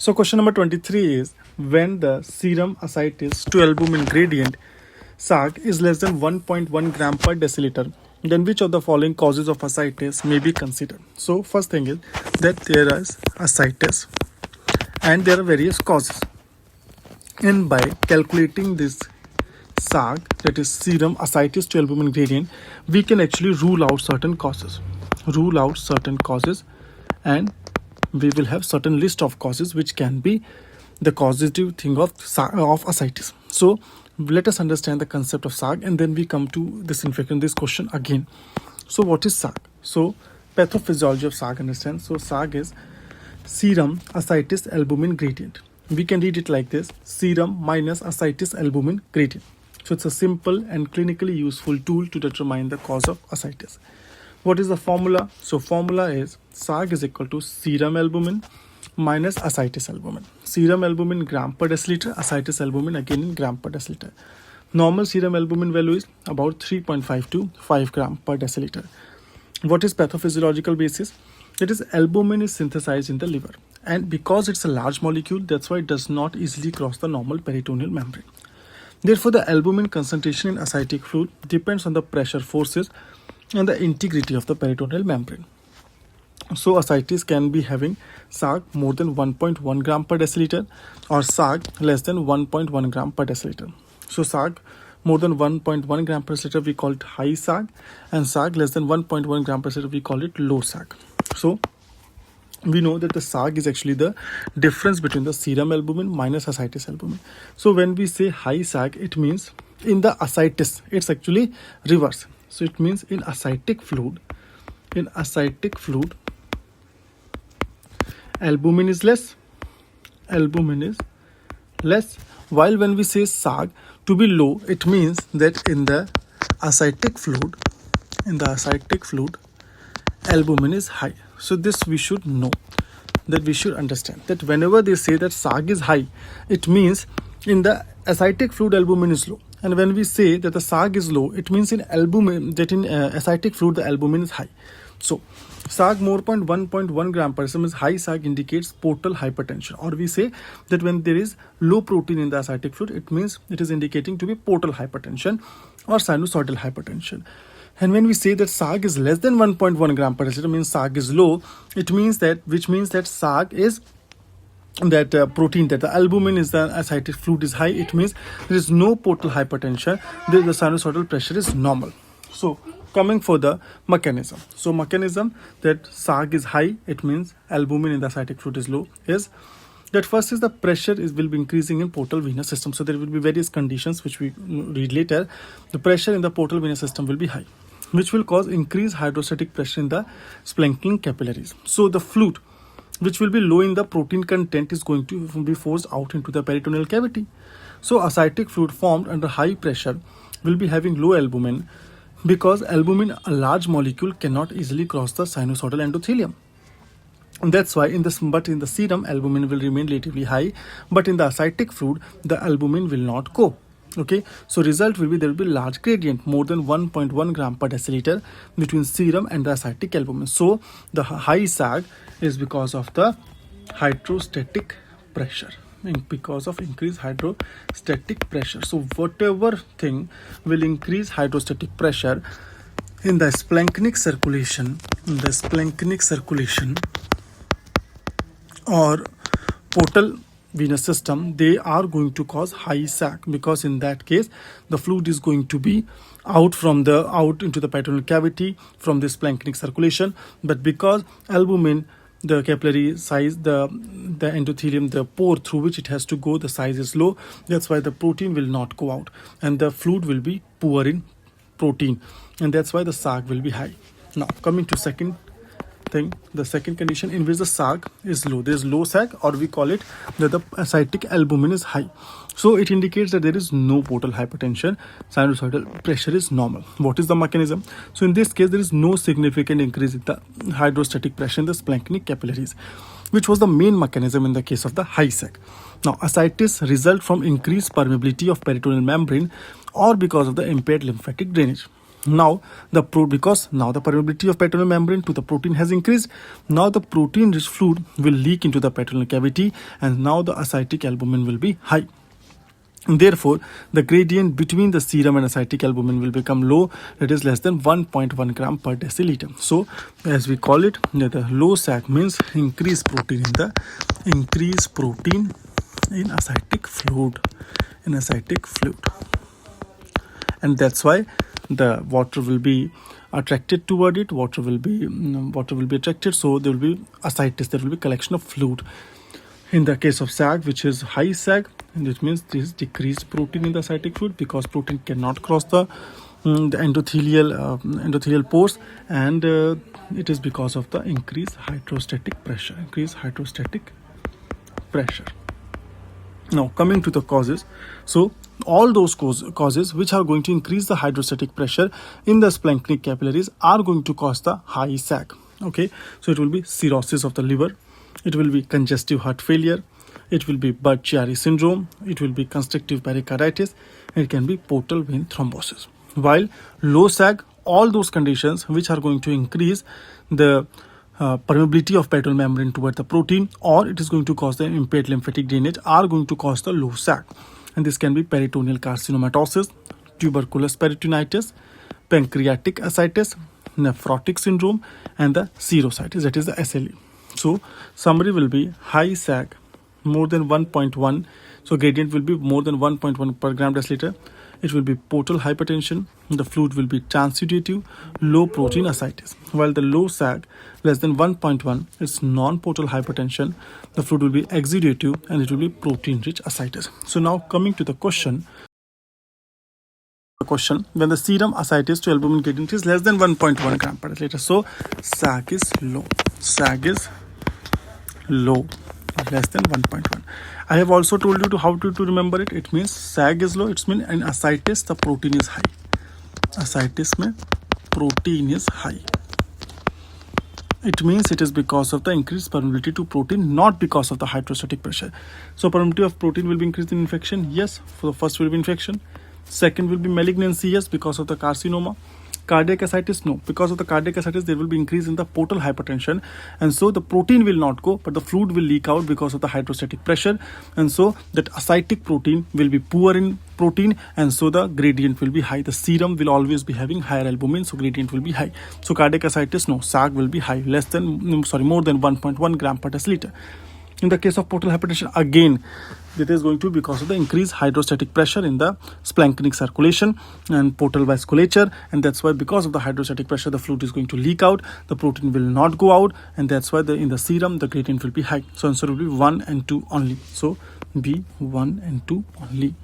So question number 23 is, when the serum ascites to albumin gradient SAG is less than 1.1 gram per deciliter, then which of the following causes of ascites may be considered? So first thing is that there is ascites and there are various causes. And by calculating this SAG, that is serum ascites to albumin gradient, we can actually rule out certain causes. And we will have certain list of causes which can be the causative thing of ascites. So let us understand the concept of SAG and then we come to this question again. So what is SAG? So pathophysiology of SAG, understand. So SAG is serum ascites albumin gradient. We can read it like this: serum minus ascites albumin gradient. So it's a simple and clinically useful tool to determine the cause of ascites. What is the formula? So formula is SAG is equal to serum albumin minus ascites albumin. Serum albumin gram per deciliter, ascites albumin again in gram per deciliter. Normal serum albumin value is about 3.5 to 5 gram per deciliter. What is pathophysiological basis? That is, albumin is synthesized in the liver, and because it's a large molecule, that's why it does not easily cross the normal peritoneal membrane. Therefore, the albumin concentration in ascitic fluid depends on the pressure forces and the integrity of the peritoneal membrane. So ascites can be having SAG more than 1.1 gram per deciliter or SAG less than 1.1 gram per deciliter. So SAG more than 1.1 gram per deciliter we call it high SAG, and SAG less than 1.1 gram per deciliter we call it low SAG. So we know that the SAG is actually the difference between the serum albumin minus ascites albumin. So when we say high SAG, it means in the ascites, it's actually reverse. So it means in ascitic fluid, albumin is less, while when we say SAG to be low, it means that in the ascitic fluid, albumin is high. So this we should know, that we should understand that whenever they say that SAG is high, it means in the ascitic fluid albumin is low. And when we say that the SAG is low, it means in albumin, that in ascitic fluid the albumin is high. So SAG more than 1.1 gram per deciliter means high SAG indicates portal hypertension, or we say that when there is low protein in the ascitic fluid, it means it is indicating to be portal hypertension or sinusoidal hypertension. And when we say that SAG is less than 1.1 gram per deciliter means SAG is low, it means that, which means that SAG is that protein, that the albumin is the ascitic fluid is high, it means there is no portal hypertension, the sinusoidal pressure is normal. So coming for the mechanism. So mechanism that SAG is high, it means albumin in the ascitic fluid is low, is that first is the pressure will be increasing in portal venous system. So there will be various conditions which we read later. The pressure in the portal venous system will be high, which will cause increased hydrostatic pressure in the splanchnic capillaries. So the fluid which will be low in the protein content is going to be forced out into the peritoneal cavity. So ascitic fluid formed under high pressure will be having low albumin, because albumin, a large molecule, cannot easily cross the sinusoidal endothelium. And that's why in the serum albumin will remain relatively high, but in the ascitic fluid the albumin will not go. Okay, so result will be there will be large gradient more than 1.1 gram per deciliter between serum and the ascitic albumin. So the high SAG is because of the hydrostatic pressure, because of increased hydrostatic pressure. So whatever thing will increase hydrostatic pressure in the splanchnic circulation, or portal venous system, they are going to cause high SAG, because in that case the fluid is going to be out into the peritoneal cavity from this splanchnic circulation. But because albumin, the capillary size, the endothelium, the pore through which it has to go, the size is low, that's why the protein will not go out and the fluid will be poor in protein, and that's why the SAG will be high. Now coming to second thing, the second condition in which the SAG is low, there is low SAG, or we call it that the ascitic albumin is high. So it indicates that there is no portal hypertension, sinusoidal pressure is normal. What is the mechanism? So in this case there is no significant increase in the hydrostatic pressure in the splanchnic capillaries, which was the main mechanism in the case of the high SAG. Now ascites result from increased permeability of peritoneal membrane or because of the impaired lymphatic drainage. Now because now the permeability of peritoneal membrane to the protein has increased, now the protein rich fluid will leak into the peritoneal cavity, and now the ascitic albumin will be high. Therefore, the gradient between the serum and ascitic albumin will become low, that is less than 1.1 gram per deciliter. So, as we call it, the low SAC means increased protein in ascitic fluid. And that's why the water will be attracted toward it. Water will be attracted. So there will be ascites. There will be collection of fluid. In the case of SAG, which is high SAG, and it means there is decreased protein in the ascitic fluid because protein cannot cross the endothelial pores, and it is because of the increased hydrostatic pressure. Now, coming to the causes. So, all those causes which are going to increase the hydrostatic pressure in the splanchnic capillaries are going to cause the high SAC. Okay, so it will be cirrhosis of the liver, it will be congestive heart failure, it will be Budd-Chiari syndrome, it will be constrictive pericarditis, and it can be portal vein thrombosis. While low SAC, all those conditions which are going to increase the permeability of peritoneal membrane toward the protein, or it is going to cause the impaired lymphatic drainage, are going to cause the low SAC. And this can be peritoneal carcinomatosis, tuberculous peritonitis, pancreatic ascites, nephrotic syndrome, and the serositis, that is the SLE. So, summary will be high SAC, more than 1.1. So, gradient will be more than 1.1 per gram deciliter. It will be portal hypertension. The fluid will be transudative, low protein ascites. While the low SAC, less than 1.1, it's non-portal hypertension. The fluid will be exudative, and it will be protein-rich ascites. So now coming to the question, when the serum ascites to albumin gradient is less than 1.1 gram per deciliter. So SAC is low. Less than 1.1. I have also told you how to remember it. It means SAG is low. It means in ascites the protein is high. Ascites mein protein is high. It means it is because of the increased permeability to protein, not because of the hydrostatic pressure. So permeability of protein will be increased in infection. Yes, for the first will be infection. Second will be malignancy. Yes, because of the carcinoma. Cardiac ascites, no. Because of the cardiac ascites, there will be increase in the portal hypertension, and so the protein will not go, but the fluid will leak out because of the hydrostatic pressure, and so that ascitic protein will be poor in protein, and so the gradient will be high. The serum will always be having higher albumin, so gradient will be high. So cardiac ascites, no. SAG will be high, more than 1.1 gram per deciliter. In the case of portal hypertension, again, it is going to be because of the increased hydrostatic pressure in the splanchnic circulation and portal vasculature, and that's why because of the hydrostatic pressure, the fluid is going to leak out, the protein will not go out, and that's why in the serum, the gradient will be high. So answer will be 1 and 2 only. So B, 1 and 2 only.